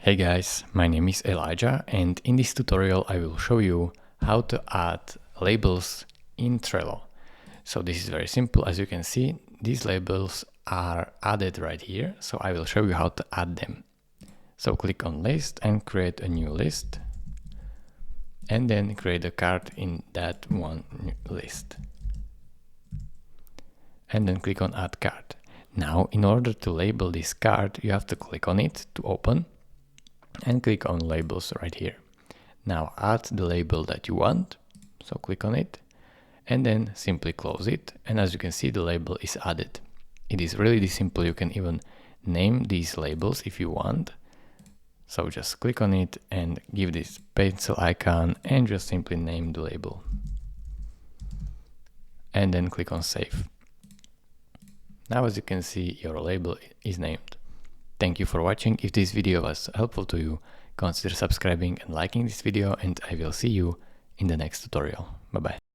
Hey guys, my name is Elijah and in this tutorial I will show you how to add labels in Trello. So this is very simple. As you can see, these labels are added right here. So I will show you how to add them. So click on list and create a new list. And then create a card in that one list. And then click on add card. Now in order to label this card, you have to click on it to open. And click on labels right here. Now add the label that you want, so click on it and then simply close it, and as you can see the label is added. It is really this simple. You can even name these labels if you want, so just click on it and give this pencil icon and just simply name the label and then click on save. Now as you can see, your label is named. Thank you for watching. If this video was helpful to you, consider subscribing and liking this video, and I will see you in the next tutorial. Bye bye.